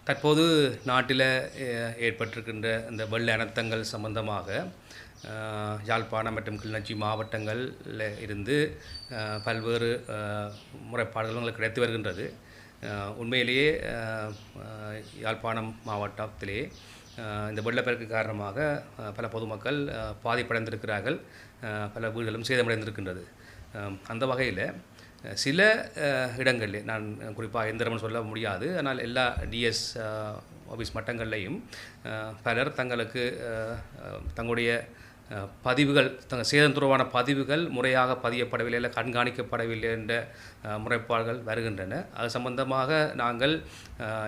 தற்போது நாட்டில் ஏற்பட்டிருக்கின்ற இந்த வெள்ள அனர்த்தங்கள் சம்பந்தமாக யாழ்ப்பாணம் மற்றும் கிளிநொச்சி மாவட்டங்களில் இருந்து பல்வேறு முறைப்பாடுகள் எங்களுக்கு கிடைத்து வருகின்றது. உண்மையிலேயே யாழ்ப்பாணம் மாவட்டத்திலே இந்த வெள்ளப்பெருக்கு காரணமாக பல பொதுமக்கள் பாதிப்படைந்திருக்கிறார்கள், பல வீடுகளும் சேதமடைந்திருக்கின்றது. அந்த வகையில் சில இடங்களில் நான் குறிப்பாக எந்த இடம்னு சொல்ல முடியாது, ஆனால் எல்லா டிஎஸ் ஆஃபீஸ் மட்டங்கள்லையும் பலர் தங்களுக்கு தங்களுடைய பதிவுகள் சேதம் தொடர்பான பதிவுகள் முறையாக பதியப்படவில்லை, இல்லை கண்காணிக்கப்படவில்லை என்ற முறைப்பாடுகள் வருகின்றன. அது சம்பந்தமாக நாங்கள்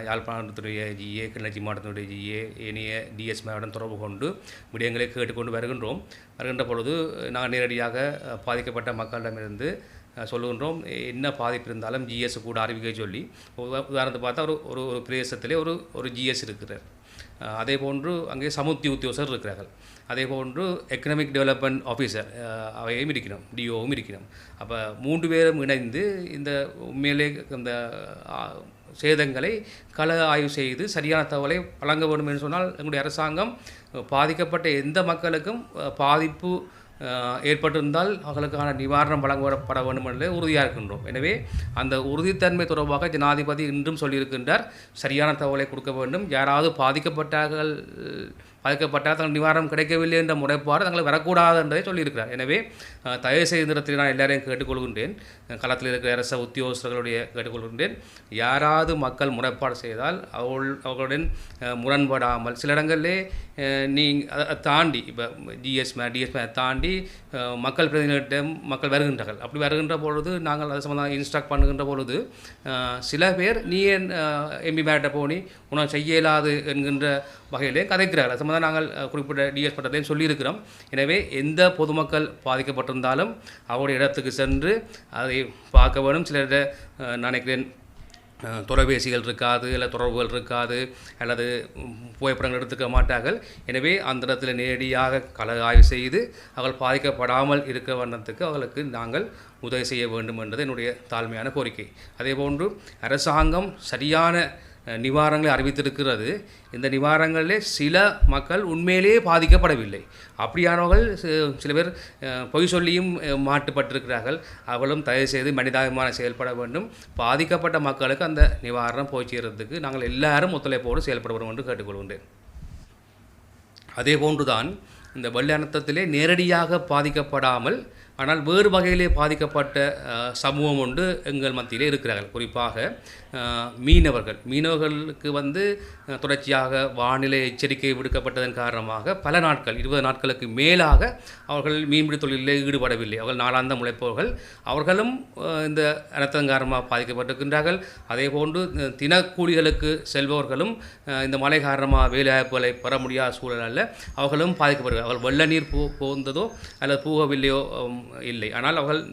யாழ்ப்பாணத்துடைய ஜிஏ, கிளிநொச்சி மாவட்டத்தினுடைய ஜிஏ, ஏனைய டிஎஸ் மாவட்டம் தொடர்பு கொண்டு விடயங்களை கேட்டுக்கொண்டு வருகின்ற பொழுது நாங்கள் நேரடியாக பாதிக்கப்பட்ட மக்களிடமிருந்து சொல்லுகின்றோம். என்ன பாதிப்பு இருந்தாலும் ஜிஎஸ் கூட அறிவிக்க சொல்லி, உதாரணத்தை பார்த்தா ஒரு ஒரு பிரதேசத்திலே ஒரு ஜிஎஸ் இருக்கிறார், அதே போன்று அங்கே சமுத்தி உத்தியோகர் இருக்கிறார்கள், அதே போன்று எக்கனாமிக் டெவலப்மெண்ட் ஆஃபீஸர் அவையும் இருக்கணும், டிஓவும் இருக்கணும். அப்போ 3 பேரும் இணைந்து இந்த உண்மையிலே இந்த சேதங்களை கள ஆய்வு செய்து சரியான தகவலை வழங்க வேண்டும் என்று சொன்னால் எங்களுடைய அரசாங்கம் பாதிக்கப்பட்ட எந்த மக்களுக்கும் பாதிப்பு ஏற்பட்டிருந்தால் அவர்களுக்கான நிவாரணம் வழங்கப்பட வேண்டும் என்று உறுதியாக இருக்கின்றோம். எனவே அந்த உறுதித்தன்மை தொடர்பாக ஜனாதிபதி இன்றும் சொல்லியிருக்கின்றார், சரியான தகவலை கொடுக்க வேண்டும். யாராவது பாதிக்கப்பட்டால் தங்கள் நிவாரணம் கிடைக்கவில்லை என்ற முறைப்பாடு தங்களை வரக்கூடாது என்பதை சொல்லியிருக்கிறார். எனவே தயவு செய்த நேரத்தில் நான் எல்லாரையும் கேட்டுக்கொள்கின்றேன், களத்தில் இருக்கிற அரச உத்தியோகஸ்தர்களுடைய கேட்டுக்கொள்கின்றேன், யாராவது மக்கள் முறைப்பாடு செய்தால் அவர்களுடன் முரண்படாமல், சில இடங்களிலே அதை தாண்டி இப்போ டிஎஸ் தாண்டி மக்கள் பிரதிநிதிகளிடம் மக்கள் வருகின்றார்கள். அப்படி வருகின்ற பொழுது நாங்கள் அதை சம்பந்தமாக இன்ஸ்ட்ரக்ட் பண்ணுகின்ற பொழுது சில பேர் நீ ஏன் எம்பி மேட்ட போனி உனக்கு செய்ய இயலாது என்கின்ற வகையிலே கதைக்கிறார்கள். அது சம்பந்தம் நாங்கள் குறிப்பிட்ட டிஎஸ் பட்டத்திலையும் சொல்லியிருக்கிறோம். எனவே எந்த பொதுமக்கள் பாதிக்கப்பட்டிருந்தாலும் அவருடைய இடத்துக்கு சென்று அதை பார்க்க வேண்டும். சிலர் நினைக்கிறேன் தொலைபேசிகள் இருக்காது, இல்லை தொடர்புகள் இருக்காது, அல்லது புகைப்படங்கள் எடுத்துக்க மாட்டார்கள். எனவே அந்த இடத்துல நேரடியாக கள ஆய்வு செய்து அவர்கள் பாதிக்கப்படாமல் இருக்க வண்ணத்துக்கு அவர்களுக்கு நாங்கள் உதவி செய்ய வேண்டும் என்பது என்னுடைய தாழ்மையான கோரிக்கை. அதேபோன்று அரசாங்கம் சரியான நிவாரணங்களை அறிவித்திருக்கிறது. இந்த நிவாரணங்களிலே சில மக்கள் உண்மையிலேயே பாதிக்கப்படவில்லை, அப்படியானவர்கள் சில பேர் பொய் சொல்லியும் மாட்டுப்பட்டிருக்கிறார்கள். அவர்களும் தயவு செய்து மனிதாபிமானம் செயல்பட வேண்டும். பாதிக்கப்பட்ட மக்களுக்கு அந்த நிவாரணம் போய் சேர்றதுக்கு நாங்கள் எல்லாரும் ஒத்துழைப்போடு செயல்பட வேண்டும் என்று கேட்டுக்கொள்கின்றேன். அதே போன்றுதான் இந்த வெள்ள அனர்த்தத்திலே நேரடியாக பாதிக்கப்படாமல் ஆனால் வேறு வகையிலே பாதிக்கப்பட்ட சமூகம் ஒன்று எங்கள் மத்தியிலே இருக்கிறார்கள். குறிப்பாக மீனவர்களுக்கு தொடர்ச்சியாக வானிலை எச்சரிக்கை விடுக்கப்பட்டதன் காரணமாக பல நாட்கள் 20 நாட்களுக்கு மேலாக அவர்கள் மீன்பிடி தொழிலில் ஈடுபடவில்லை. அவர்கள் நாளாந்தம் உழைப்பவர்கள், அவர்களும் இந்த அனர்த்தம் காரணமாக பாதிக்கப்பட்டிருக்கின்றார்கள். அதே போன்று தினக்கூலிகளுக்கு செல்பவர்களும் இந்த மழை காரணமாக வேலைவாய்ப்புகளை பெற முடியாத சூழலில் அவர்களும் பாதிக்கப்படுகிறார்கள். அவர்கள் வெள்ள நீர் போந்ததோ அல்லது போகவில்லையோ இல்லை, ஆனால் அவர்கள்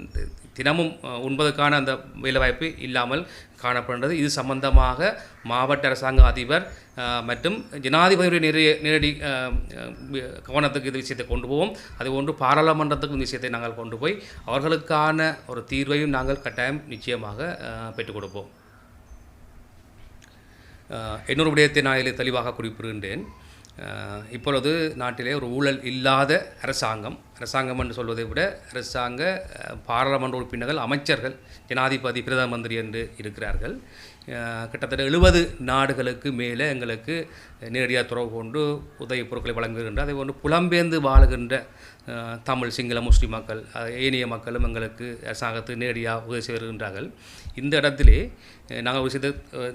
தினமும் உண்பதற்கான அந்த வேலைவாய்ப்பு இல்லாமல் காணப்படுகிறது. இது சம்பந்தமாக மாவட்ட அரசாங்க அதிபர் மற்றும் ஜனாதிபதியுடைய நேரடி கவனத்துக்கு இந்த விஷயத்தை கொண்டு போவோம். அதுபோன்று பாராளுமன்றத்துக்கு இந்த விஷயத்தை நாங்கள் கொண்டு போய் அவர்களுக்கான ஒரு தீர்வையும் நாங்கள் கட்டாயம் நிச்சயமாக பெற்றுக் கொடுப்போம். இன்னொரு விடயத்தை நான் இதில் தெளிவாக குறிப்பிடுகின்றேன். இப்பொழுது நாட்டிலே ஒரு ஊழல் இல்லாத அரசாங்கம் என்று சொல்வதை விட அரசாங்க பாராளுமன்ற உறுப்பினர்கள், அமைச்சர்கள், ஜனாதிபதி, பிரதம மந்திரி என்று இருக்கிறார்கள். கிட்டத்தட்ட 70 நாடுகளுக்கு மேலே எங்களுக்கு நேரடியாக தொடர்பு கொண்டு உதவி பொருட்களை வழங்குகின்ற, அதே போன்று புலம்பெயர்ந்து வாழுகின்ற தமிழ், சிங்கள, முஸ்லிம் மக்கள், ஏனைய மக்களும் எங்களுக்கு அரசாங்கத்துக்கு நேரடியாக உதவி செய்கின்றார்கள். இந்த இடத்திலே நாங்கள் ஒரு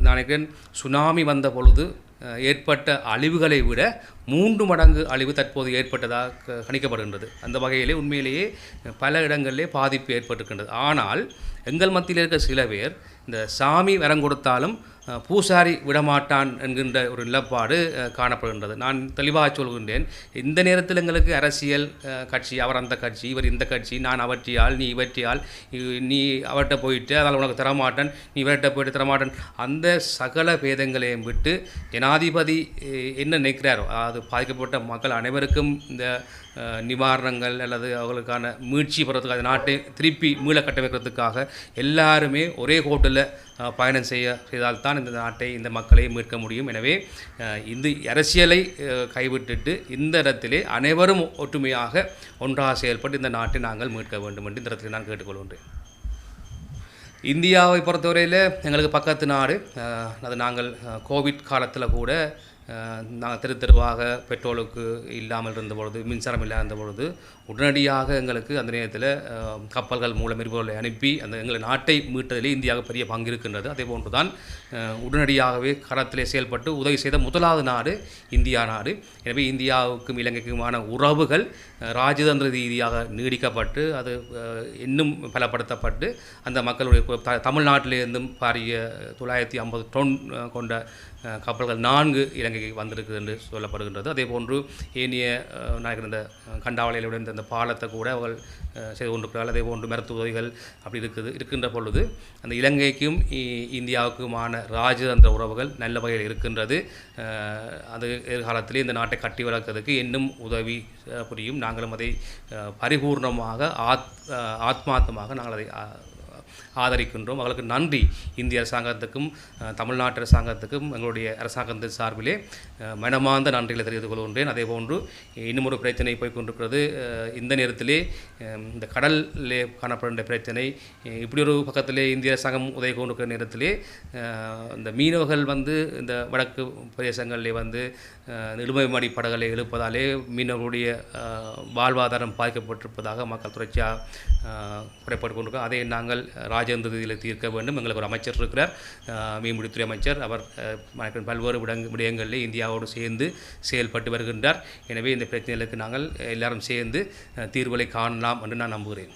நினைக்கிறேன், சுனாமி வந்த பொழுது ஏற்பட்ட அழிவுகளை விட 3 மடங்கு அழிவு தற்போது ஏற்பட்டதாக கணிக்கப்படுகின்றது. அந்த வகையிலே உண்மையிலேயே பல இடங்களிலே பாதிப்பு ஏற்பட்டிருக்கின்றது. ஆனால் எங்கள் மத்தியில் இருக்கிற சில பேர் இந்த சாமி வரம் கொடுத்தாலும் பூசாரி விடமாட்டான் என்கின்ற ஒரு நிலப்பாடு காணப்படுகின்றது. நான் தெளிவாக சொல்கின்றேன், இந்த நேரத்தில் எங்களுக்கு அரசியல் கட்சி, அவர் அந்த கட்சி, இவர் இந்த கட்சி, நான் அவற்றியால், நீ இவற்றியால், நீ அவர்கிட்ட போயிட்டு அதனால் உனக்கு தரமாட்டேன், நீ இவர்கிட்ட போயிட்டு தரமாட்டேன், அந்த சகல பேதங்களையும் விட்டு ஜனாதிபதி என்ன நினைக்கிறாரோ, அது பாதிக்கப்பட்ட மக்கள் அனைவருக்கும் இந்த நிவாரணங்கள் அல்லது அவர்களுக்கான மீட்சி பெறத்துக்காக, நாட்டை திருப்பி மீள கட்டமைக்கிறதுக்காக எல்லாருமே ஒரே கோட்டில் பயணம் செய்தால்தான் இந்த நாட்டை இந்த மக்களை மீட்க முடியும். எனவே இந்த அரசியலை கைவிட்டுட்டு இந்த இடத்திலே அனைவரும் ஒற்றுமையாக ஒன்றாக செயல்பட்டு இந்த நாட்டை நாங்கள் மீட்க வேண்டும் என்று இந்த இடத்தில் நான் கேட்டுக்கொள்கின்றேன். இந்தியாவை பொறுத்தவரையில் எங்களுக்கு பக்கத்து நாடு. அது நாங்கள் கோவிட் காலத்தில் கூட நாங்கள் தெருவாக பெட்ரோலுக்கு இல்லாமல் இருந்த பொழுது, மின்சாரம் இல்லாத பொழுது உடனடியாக எங்களுக்கு அந்த நேரத்தில் கப்பல்கள் மூலம் எரிபொருளை அனுப்பி அந்த எங்கள் நாட்டை மீட்டதிலே இந்தியாவுக்கு பெரிய பங்கு இருக்கின்றது. அதே போன்று தான் உடனடியாகவே களத்திலே செயல்பட்டு உதவி செய்த முதலாவது நாடு இந்தியா நாடு. எனவே இந்தியாவுக்கும் இலங்கைக்குமான உறவுகள் ராஜதந்திர ரீதியாக நீடிக்கப்பட்டு அது இன்னும் பலப்படுத்தப்பட்டு அந்த மக்களுடைய தமிழ்நாட்டிலிருந்தும் பாரிய 950 டொன் கொண்ட கப்பல்கள் 4 இலங்கைக்கு வந்திருக்குது என்று சொல்லப்படுகின்றது. அதே போன்று ஏனைய இந்த கண்டாவளையிலுடைய இந்த பாலத்தை கூட அவர்கள் செய்து கொண்டிருக்கிறார்கள். அதே போன்று மருத்துவ உதவிகள் அப்படி இருக்கின்ற பொழுது அந்த இலங்கைக்கும் இந்தியாவுக்குமான ராஜதந்திர உறவுகள் நல்ல வகையில் இருக்கின்றது. அது எதிர்காலத்திலே இந்த நாட்டை கட்டி வளர்க்கிறதுக்கு இன்னும் உதவி புரியும். நாங்களும் அதை பரிபூர்ணமாக ஆத்மார்த்தமாக நாங்கள் அதை ஆதரிக்கின்றோம். அவர்களுக்கு நன்றி. இந்திய அரசாங்கத்துக்கும் தமிழ்நாட்டு அரசாங்கத்துக்கும் எங்களுடைய அரசாங்கத்தின் சார்பிலே மனமார்ந்த நன்றிகளை தெரிவித்துக் கொள்கின்றேன். அதே போன்று இன்னும் ஒரு பிரச்சனை போய்கொண்டிருக்கிறது. இந்த நேரத்திலே இந்த கடலிலே காணப்படுகின்ற பிரச்சனை இப்படி ஒரு பக்கத்திலே இந்திய அரசாங்கம் உதவி கொண்டிருக்கிற நேரத்திலே இந்த மீனவர்கள் இந்த வடக்கு பிரதேசங்களிலே இழுமைமடி படகளை எழுப்பதாலே மீனவர்களுடைய வாழ்வாதாரம் பாதிக்கப்பட்டிருப்பதாக மக்கள் தொடர்ச்சியாக குறைப்பட்டு கொண்டிருக்கிறோம். அதை நாங்கள் ராஜேந்திர ரீதியில் தீர்க்க வேண்டும். எங்களுக்கு ஒரு அமைச்சர் இருக்கிறார், மீன்பிடித்துறை அமைச்சர். அவர் பல்வேறு விடயங்களில் இந்தியாவோடு சேர்ந்து செயல்பட்டு வருகின்றார். எனவே இந்த பிரச்சனைகளுக்கு நாங்கள் எல்லாரும் சேர்ந்து தீர்வுகளை காணலாம் என்று நான் நம்புகிறேன்.